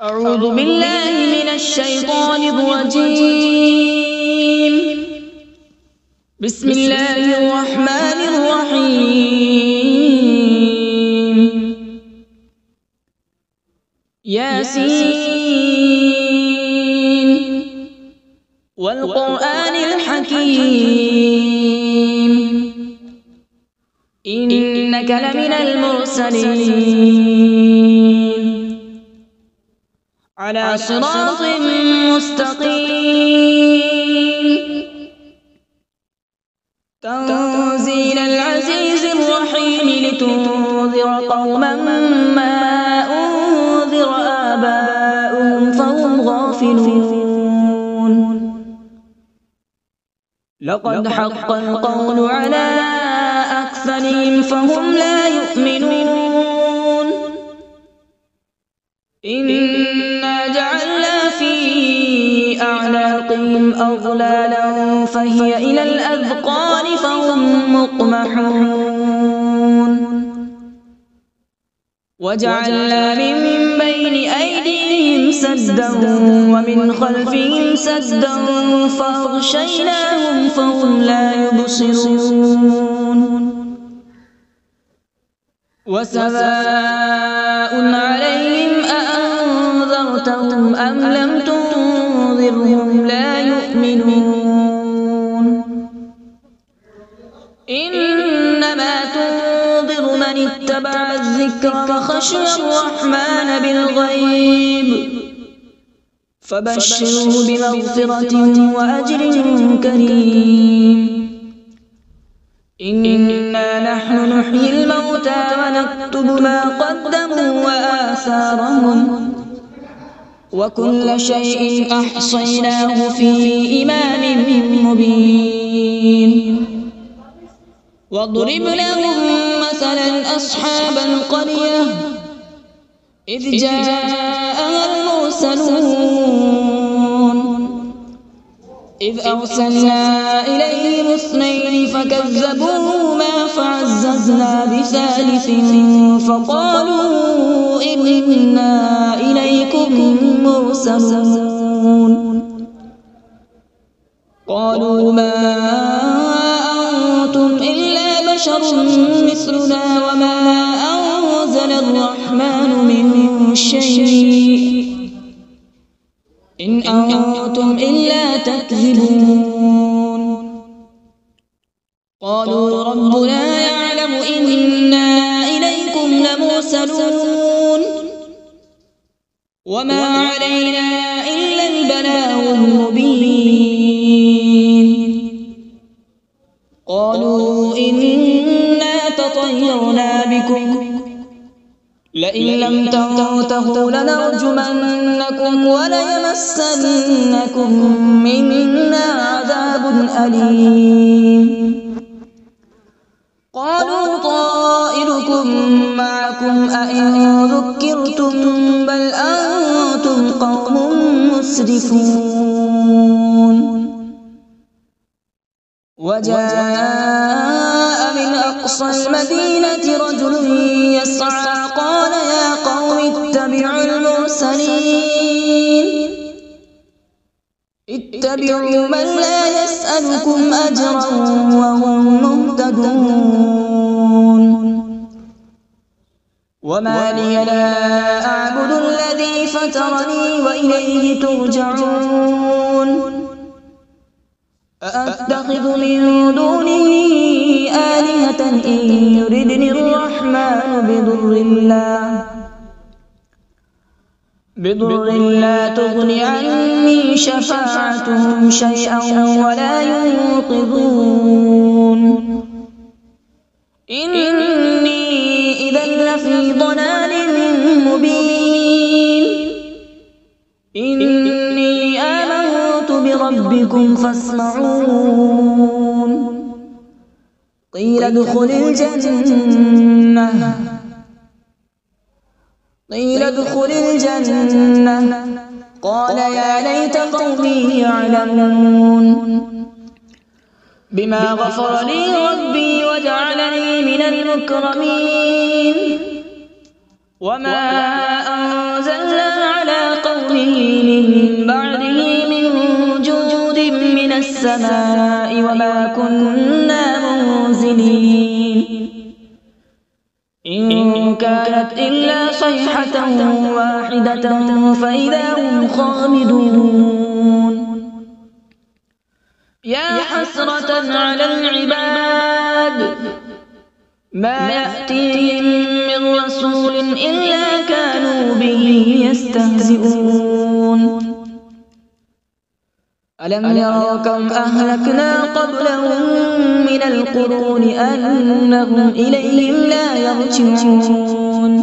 أعوذ بالله من الشيطان الرجيم. بسم الله الرحمن الرحيم. ياسين والقرآن الحكيم إنك لمن المرسلين على صراط مستقيم. تنزيل العزيز الرحيم لتنذر قوما ما أنذر آباؤهم فهم غافلون. لقد حق القول على أكثرهم فهم لا يؤمنون. إنا جعلنا في أعناقهم أغلالا فهي إلى الأذقان فهم مقمحون. وجعلنا من بين أيديهم سدا ومن خلفهم سدا فأغشيناهم فهم لا يبصرون. وسواء عليهم أأنذرتهم أم لم تنذرهم لا يؤمنون. إنما تنذر من اتبع الذكر وخشي الرحمن بالغيب فبشره بمغفرة وأجر كريم. إنا نحن نحيي الموتى ونكتب ما قدموا وآثارهم وكل شيء أحصيناه في إمام مبين. واضرب لهم مثلا أصحاب القرية إذ جاءها المرسلون إذ أرسلنا إليهم اثنين فكذبوهما فعززنا بثالث فقالوا إنا إليكم مرسلون. قالوا ما أنتم إلا بشر مثلنا وما أنزل الرحمن من شيء إن أنتم إلا تكذبون. قالوا ربنا يعلم إنا إليكم لمرسلون وما علينا إلا البلاغ المبين. قالوا إنا تطيرنا بكم لئن لم تنتهوا لنرجمنكم وليمسنكم منا عذاب أليم. قالوا طائركم معكم أئن ذكرتم بل أنتم قوم مسرفون. وجاء من أقصى المدينة رجل يسعى قال يا قوم اتبعوا المرسلين اتبعوا من لا يسألكم أجرا وهم مهتدون. وما لي لا أعبد الذي فطرني وإليه ترجعون. أأتخذ من دونه آلهة إن يردني الرحمن بضر لا تغن عني شفاعتهم شيئا ولا ينقذون. إني إذا لفي ضلال مبين. إني آمنت بربكم فاسمعون. قيل ادخل الجنة قال يا ليت قومي يعلمون. بما غفر لي ربي وجعلني من المكرمين. وما أنزلنا على السماء وما كنا منزلين إن كانت إلا صيحة واحدة فإذا هم خامدون يا حسرة على العباد ما يأتيهم من رسول إلا كانوا به يستهزئون ألم يروا كم أهلكنا قبلهم من القرون أنهم إليهم لا يرجعون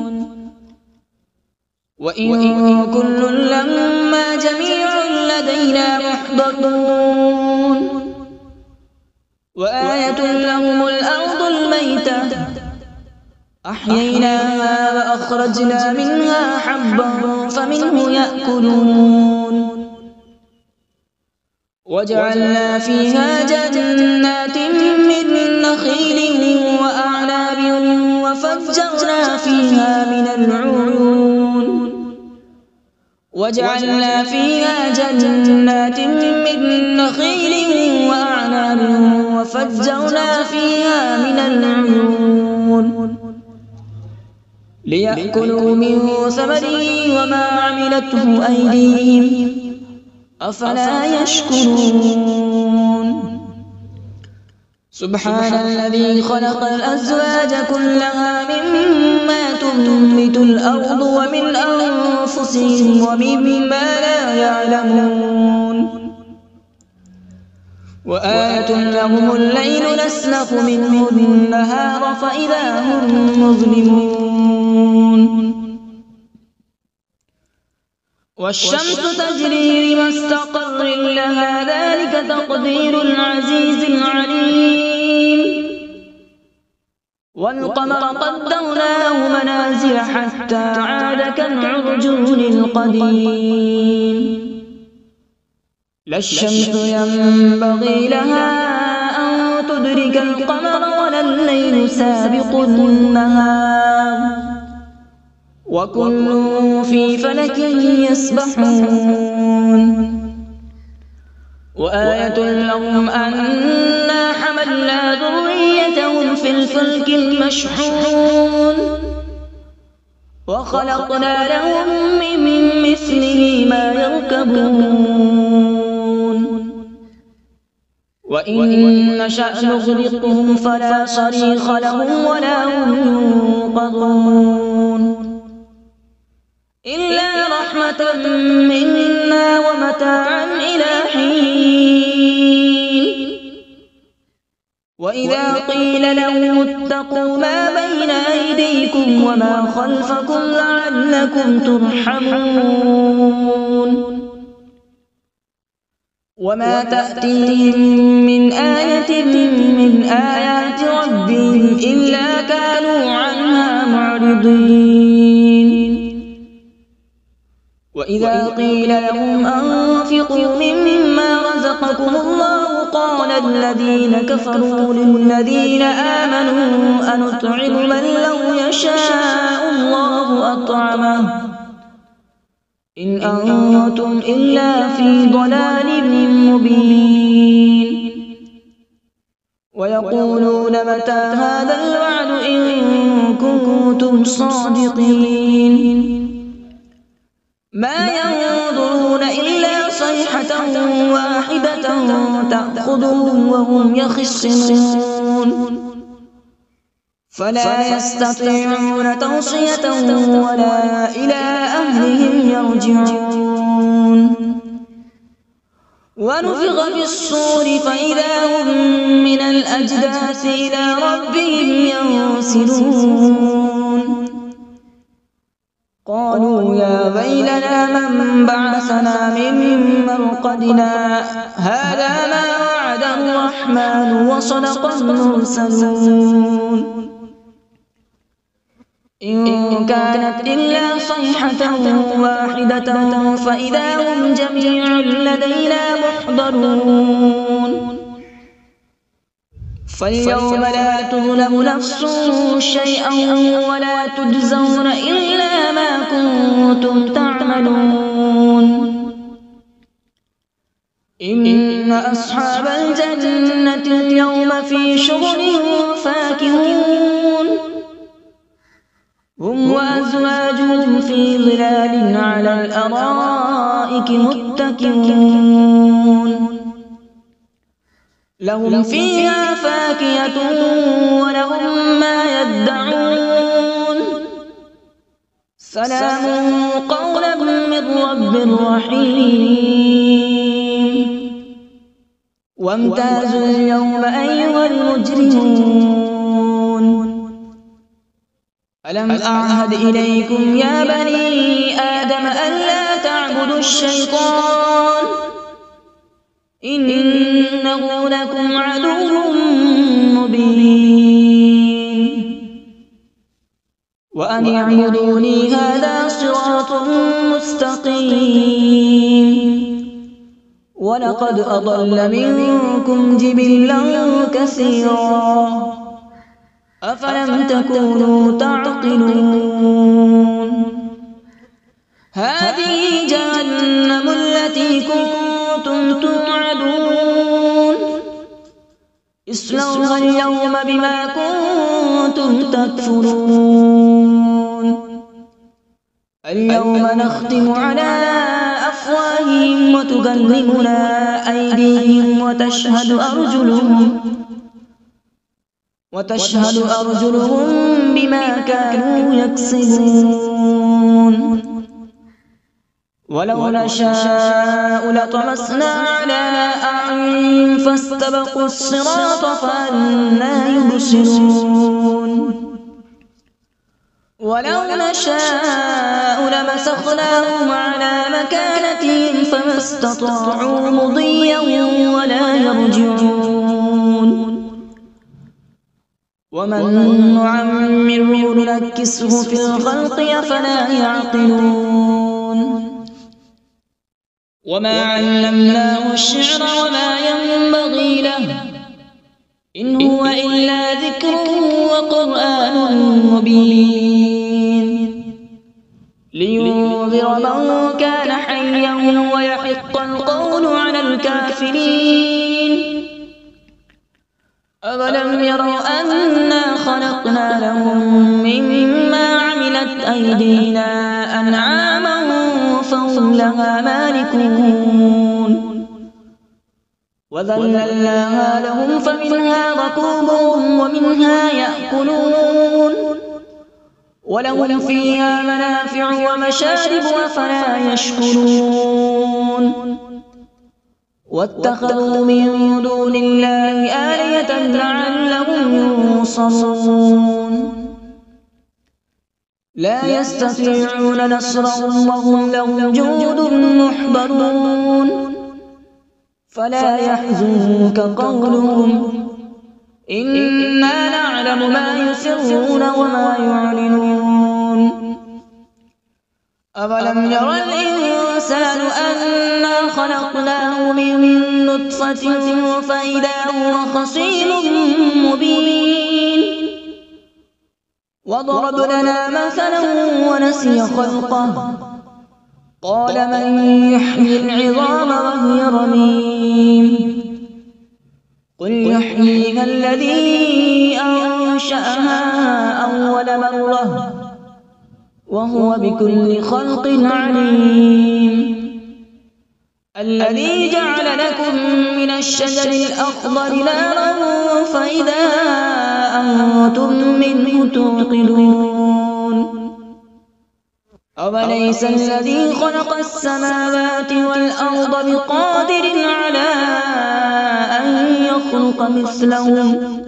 وإن كل لما جميع لدينا محضرون وآية لهم الأرض الميتة أحييناها وأخرجنا منها حبا فمنه يأكلون وجعلنا فيها جنات من نخيل وأعناب وفجرنا فيها من العيون وجعلنا فيها جنات من نخيل وأعناب وفجرنا فيها من العيون ليأكلوا من ثمره وما عملته أيديهم أفلا يشكرون سبحان الذي خلق الأزواج كلها مما تنبت الأرض ومن أنفسهم ومما لا يعلمون وآية لهم الليل نسلخ منه النهار فإذا هم مظلمون والشمس تجري لمستقر لها ذلك تقدير العزيز العليم والقمر قدرناه منازل حتى عاد كالعرجون القديم لا الشمس ينبغي لها أن تدرك القمر ولا الليل سابق النهار وكل في فلك يسبحون وآية لهم أنا حملنا ذريتهم في الفلك المشحون وخلقنا لهم من مثله ما يركبون وإن نشأ نغرقهم فلا صريخ لهم ولا هم ينقذون إلا رحمة منا ومتاعا إلى حين وإذا قيل لهم اتقوا ما بين أيديكم وما خلفكم لعلكم ترحمون وما تأتيهم من آية من آيات ربهم إلا كانوا عنها معرضين وإذا قيل لهم أنفقوا مما رزقكم الله قال الذين كفروا للذين آمنوا أنطعم من لو يشاء الله أطعمه إن أنتم إلا في ضلال مبين ويقولون متى هذا الوعد إن كنتم صادقين ما ينظرون إلا صيحة واحدة تأخذهم وهم يخصمون فلا يستطيعون توصية ولا إلى أهلهم يرجعون ونفخ في الصور فإذا هم من الأجداث إلى ربهم ينسلون قالوا يا ويلنا من بعثنا من مرقدنا هذا ما وعد الرحمن وصدق المرسلون إن كانت إلا صيحة واحدة فإذا هم جميع لدينا محضرون فاليوم لا تظلم نفس شيئا ولا تجزون إلا ما كنتم تعملون إن أصحاب الجنة اليوم في شغل فاكهون هم وأزواجهم في ظلال على الأرائك متكئون لهم فيها فاكهة ولهم ما يدعون سلام قولا من رب رحيم وامتازوا اليوم أيها المجرمون ألم أعهد إليكم يا بني آدم ألا تعبدوا الشيطان إنه لكم عدو مبين وأن اعبدوني هذا صراط مستقيم ولقد أضل منكم جبلا كثيرا أفلم تكونوا تعقلون هذه جهنم التي كنتم توعدون اصلوها اليوم بما كنتم تكفرون اليوم نختم على أفواههم وتكلمنا أيديهم وتشهد أرجلهم بما كانوا يكسبون ولو نشاء لطمسنا على أعين فاستبقوا الصراط فأنى يبصرون ولو نشاء لمسخناهم على مكانتهم فما استطاعوا مضيا ولا يرجعون ومن نعمره ننكسه في الخلق أفلا يعقلون وما علمناه الشعر وما ينبغي له إن هو إلا ذكر وقرآن مبين لينذر من كان حيا ويحق القول على الكافرين أولم يروا أنا خلقنا لهم مما عملت أيدينا أنعاما فهم لها مالكون وذللناها لهم فمنها ركوبهم ومنها يأكلون ولهم فيها منافع ومشارب أفلا يشكرون واتخذوا من دون الله آلهة لعلهم ينصرون لا يستطيعون نصرهم وهم لهم جند محضرون فلا يحزنك قولهم إنا نعلم ما يسرون وما يعلنون أولم ير الإنسان أنا خلقناه من نطفة فإذا هو خصيم مبين وضرب لنا مثلا ونسي خلقه قال من يحيي العظام وهي رميم قل يحييها الذي أنشأها أول مرة وهو بكل خلق عليم الذي جعل لكم من الشجر الأخضر نارا فإذا أنتم منه توقدون أوليس الذي خلق السماوات والأرض بقادر على أن يخلق مثلهم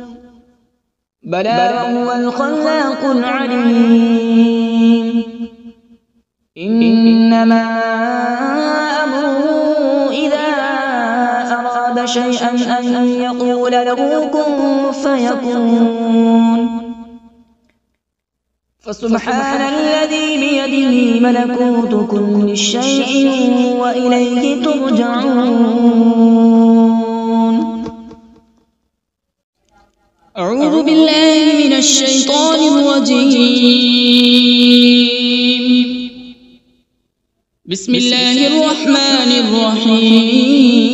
بلى وهو الخلاق العليم إنما أمره إذا أراد شيئا أن يقول له كن فيكون فسبحان الذي بيده ملكوت كل شيء وإليه ترجعون أعوذ بالله من الشيطان الرجيم بسم الله الرحمن الرحيم.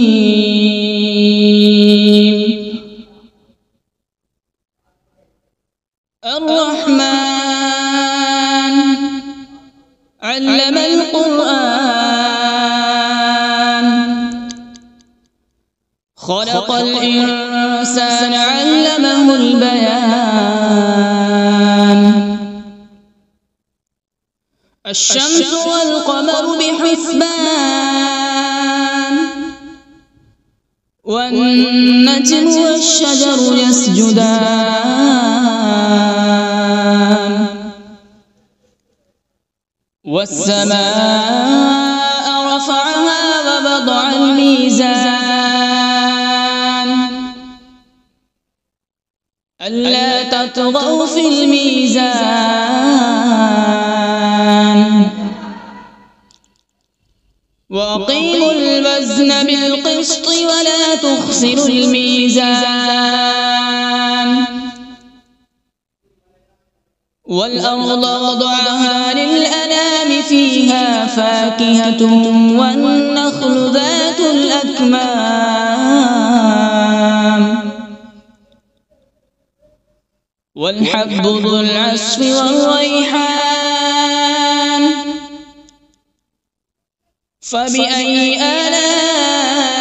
الرحمن علم القرآن، خلق الإنسان علمه البيان. الشمس والقمر بحسبان، والنجم والشجر يسجدان. والسماء رفعها ووضع الميزان، ألا تطغوا في الميزان. وأقيموا الوزن بالقسط ولا تخسروا الميزان. والأرض وضعها للأنام، فيها فاكهة والنخل ذات الأكمام، والحب ذو العصف والريحان. فبأي آلاء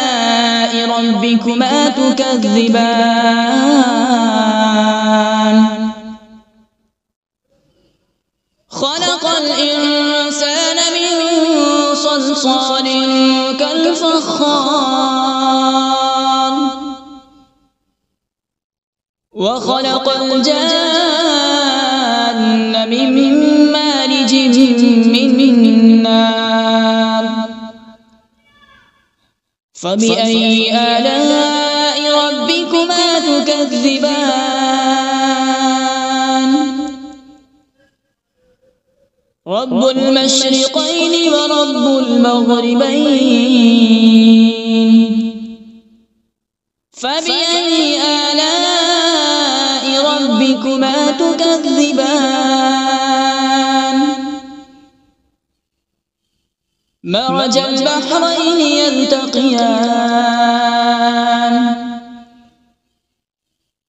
ربكما تكذبان؟ خلق الإنسان من صلصال كالفخار، وخلق الجان من مارج من نار. فبأي آلاء ربكما تكذبان؟ رب المشرقين ورب المغربين. فبأي آلاء ربكما تكذبان؟ مرج البحرين يلتقيان،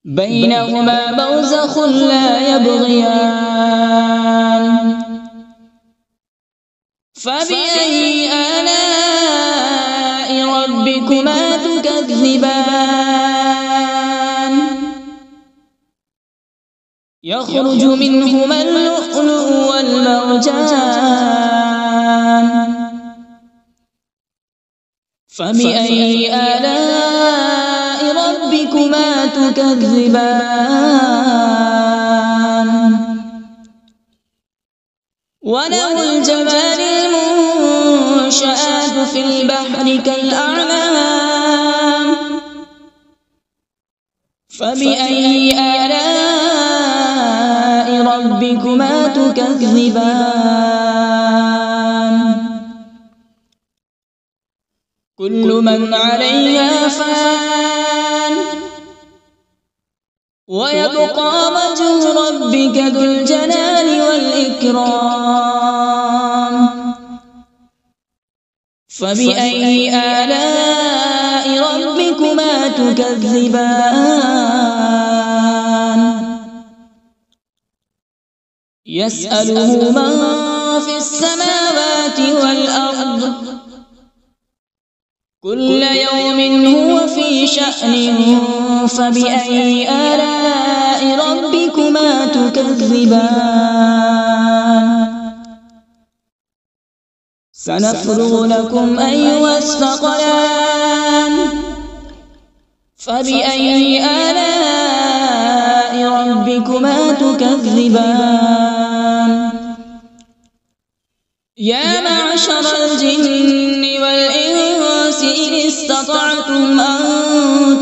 بينهما برزخ لا يبغيان. فبأي آلاء ربكما تكذبان؟ يخرج منهما اللؤلؤ والمرجان. فبأي آلاء ربكما تكذبان؟ وله الجوار المنشآت في البحر كالأعلام. فبأي آلاء ربكما تكذبان؟ كل من عليها فان، ويبقى وجه ربك ذو الجلال والإكرام. فبأي آلاء ربكما تكذبان؟ يسأله من في السماوات والأرض، كل يوم هو في شأن. فبأي آلاء ربكما تكذبان؟ سنفرغ لكم أيها الثقلان. فبأي آلاء ربكما تكذبان؟ يا معشر الجن والإنس إن استطعتم أن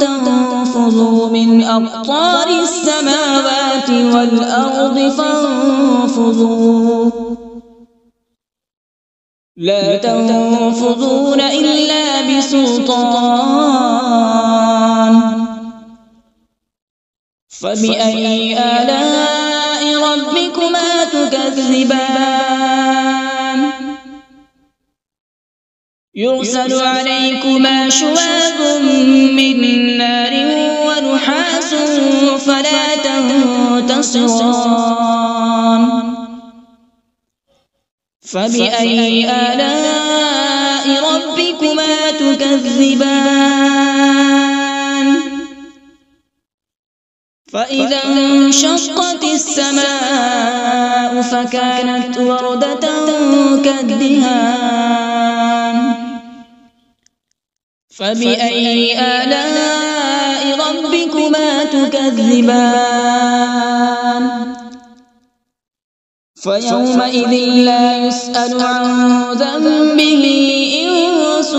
تنفذوا من أقطار السماوات والأرض فانفذوا، لا تنفذون إلا بسلطان. فبأي آلاء ربكما تكذبان؟ يرسل عليكما شواظ من نار ونحاس فلا تنتصران فبأي آلاء ربكما تكذبان فإذا انشقت السماء فكانت وردة كالدهان فبأي آلاء ربكما تكذبان فيومئذ لا يسأل عن ذنبه إنس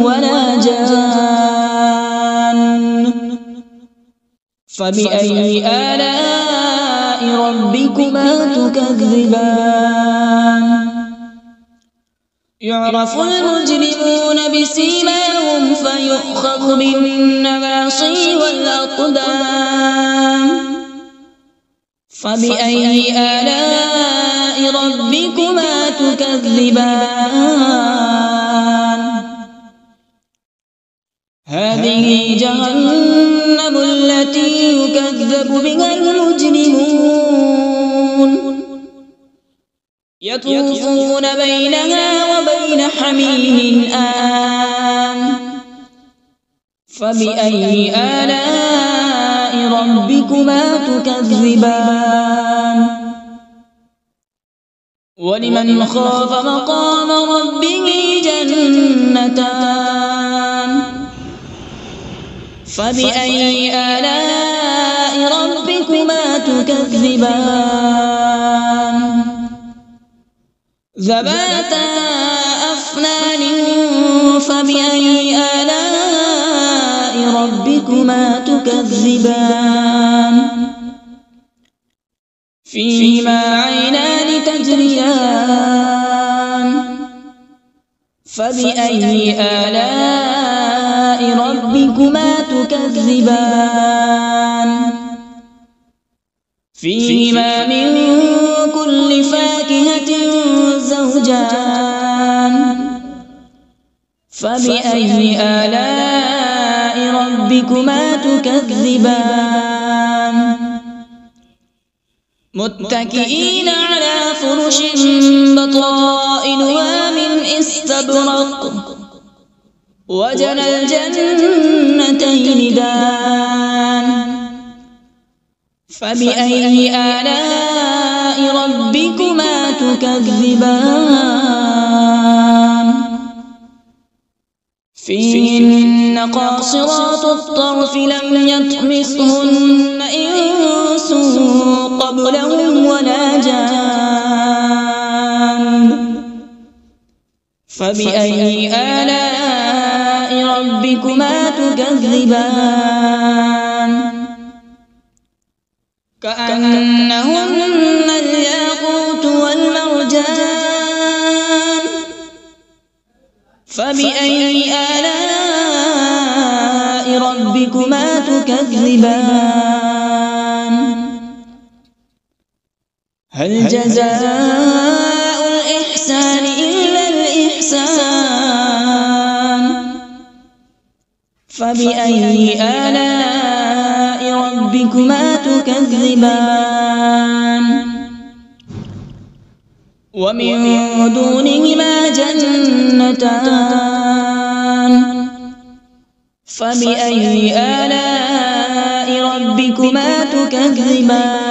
ولا جان فبأي آلاء ربكما تكذبان يعرف المجرمون بسيماهم فيؤخذ بالنواصي والأقدام فبأي آلاء ربكما تكذبان هذه جهنم التي يكذب بها المجرمون يطوفون بينها وبين حميم آن فبأي آلاء ربكما تكذبان ولمن خاف مقام ربه جنتان فبأي آلاء ربكما تكذبان ذواتا أفنان فبأي آلاء ربكما تكذبان فيهما عينان تجريان فبأي آلاء ربكما تكذبان فيهما من كل فاكهة زوجان فبأي آلاء ربكما تكذبان متكئين على فرش بطائنها من استبرق وجنى الجنتين دان فبأي آلاء ربكما تكذبان فيهن قاصرات الطرف لم يطمثهن إنس قبلهم ولا جان فبأي آلاء ربكما تكذبان كأنهن الياقوت والمرجان فبأي آلاء ربكما تكذبان هل جزاء الإحسان إلا الإحسان فبأي آلاء ربكما تكذبان ومن دونهما جنتان فبأي آلاء ربكما تكذبان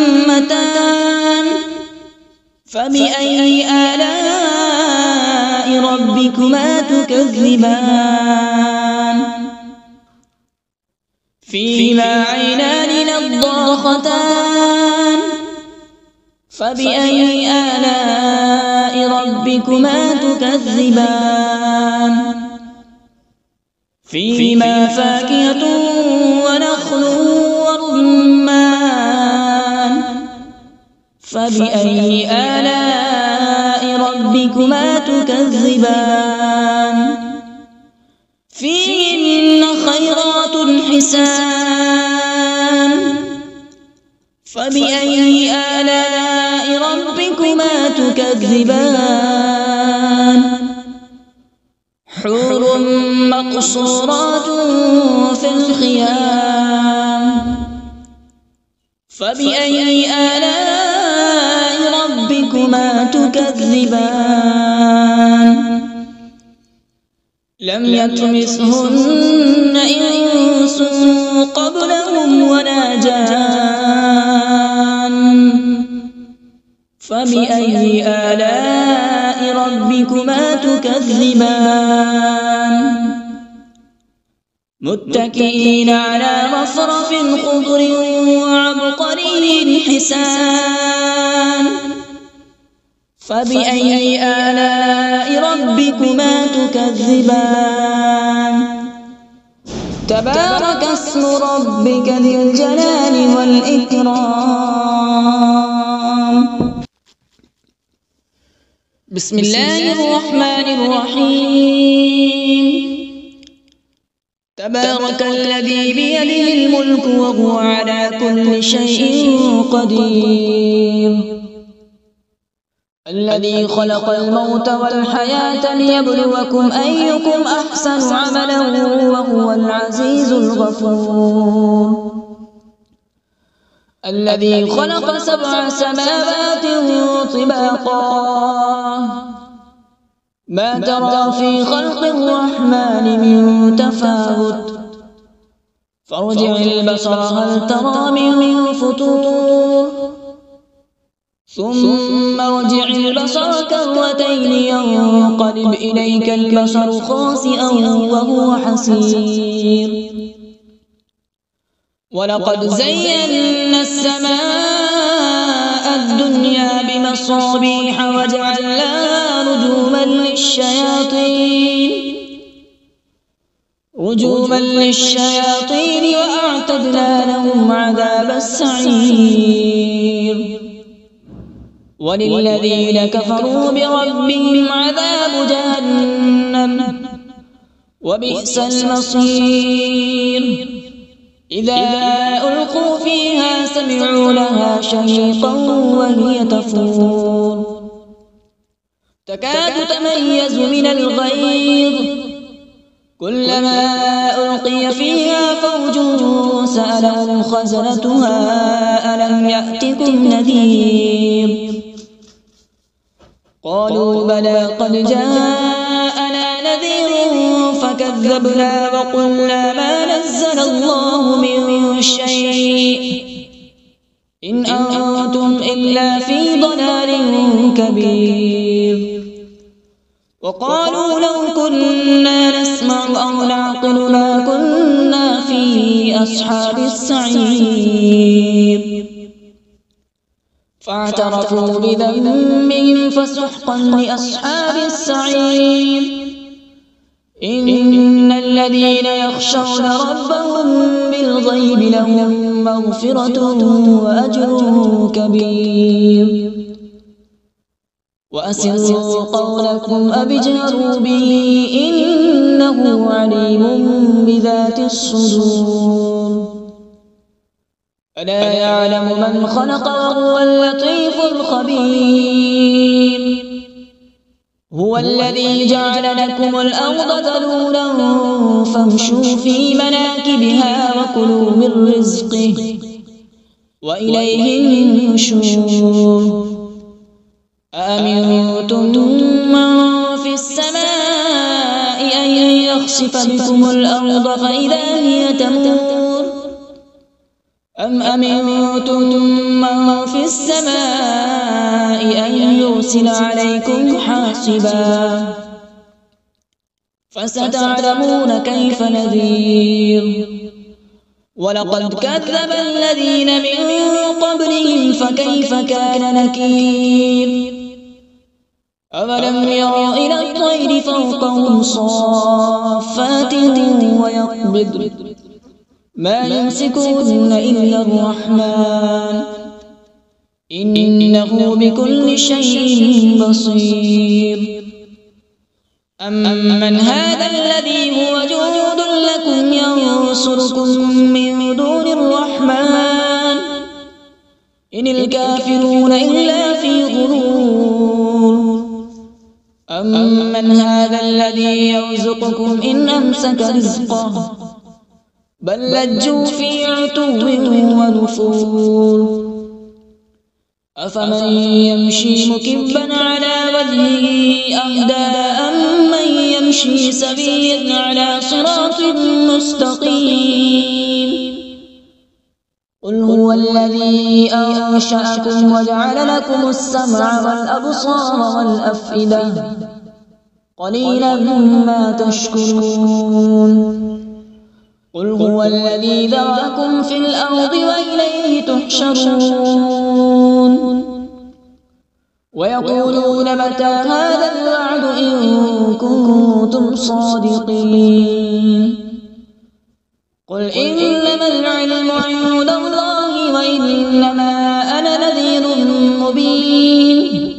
مدهامتان فبأي آلاء ربكما تكذبان فيهما عينان نضاختان فبأي آلاء ربكما تكذبان فيهما فاكهة ونخل ورمان فبأي آلاء ربكما تكذبان فيهن خيرات حسان فبأي آلاء ربكما تكذبان حور مقصورات في الخيام فبأي آلاء ربكما تكذبان لم يطمثهن إنس قبلهم ولا جان فبأي آلاء ربكما تكذبان متكئين على رفرف خضر وعبقري حسان فبأي آلاء ربكما تكذبان تبارك اسم ربك ذي الجلال والإكرام بسم الله الرحمن الرحيم تبارك الذي بيده الملك وهو على كل شيء قدير الذي خلق الموت والحياة ليبلوكم أيكم أحسن عملا وهو العزيز الغفور الذي خلق 7 سماوات طباقا ما ترى في خلق الرحمن من تفاوت فارجع البصر هل ترى من فطور ثم ارجع البصر كرتين ينقلب إليك البصر خاسئا وهو حسير ولقد زينا السماء الدنيا بمصابيح وجعلناها رجوما للشياطين وأعتدنا لهم عذاب السعير وللذين كفروا بربهم عذاب جهنم وبئس المصير إذا ألقوا فيها سمعوا لها شهيقا وهي تفور تكاد تميز من الغيظ كلما ألقي فيها فوج سألهم خزنتها ألم يأتكم نذير قالوا بلى قد جاءنا نذير فكذبنا وقلنا ما نزل الله من شيء إن أنتم إلا في ضلال كبير وقالوا لو كنا نسمع أو نعقل ما كنا في أصحاب السعير فاعترفوا بذنبهم فسحقا لأصحاب السعير إن الذين يخشون ربهم بالغيب لهم مغفرة وأجر كبير وأسروا قولكم أو اجهروا به إنه عليم بذات الصدور ألا يعلم من خلق وهو اللطيف الخبير هو الذي جعل لكم الأرض ذلولا فامشوا في مناكبها وكلوا من رزقه وإليه النشور أأمنتم من في السماء أن يخسف بكم الأرض فإذا هي تمور أم أمنتم من في السماء أن يرسل عليكم حاصبا فستعلمون كيف نذير ولقد كذب الذين من قبلهم فكيف كان نكير أولم يروا إلى الطير فوقهم صافات ويقبض ما يمسكون إلا الرحمن إنه بكل شيء بصير أمن هذا الذي هو جند لكم ينصركم من دون الرحمن إن الكافرون إلا في غرور أمن هذا الذي يرزقكم إن أمسك رزقه بل لجوا في عتو ونفور أفمن يمشي مكبا على وجهه أهدى أمن يمشي سويا على صراط مستقيم قل هو الذي أنشأكم وجعل لكم السمع والأبصار والأفئدة قليلا ما تشكرون قل هو الذي ذرأكم في الأرض وإليه تحشرون ويقولون متى هذا الوعد إن كنتم صادقين قل إنما العلم عند الله وإنما أنا نذير مبين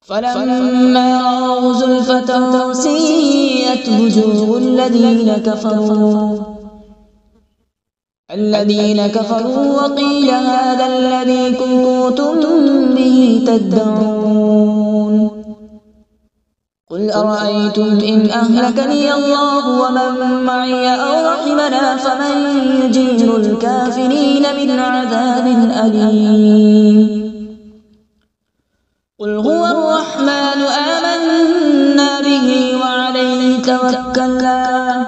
فلما رأوا زلفة سيئت وجوه الذين كفروا وقيل هذا الذي كنتم به تدعون قل أرأيتم إن أهلكني الله ومن معي أو رحمنا فمن يجير الكافرين من عذاب أليم قل هو الرحمن آمنا به وعليه توكلنا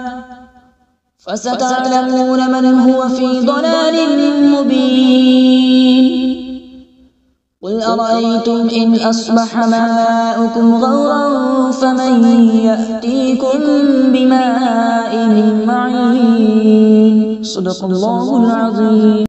فستعلمون من هو في ضلال مبين قل أرأيتم إن أصبح ماؤكم غورا فمن يأتيكم بماء معين صدق الله العظيم.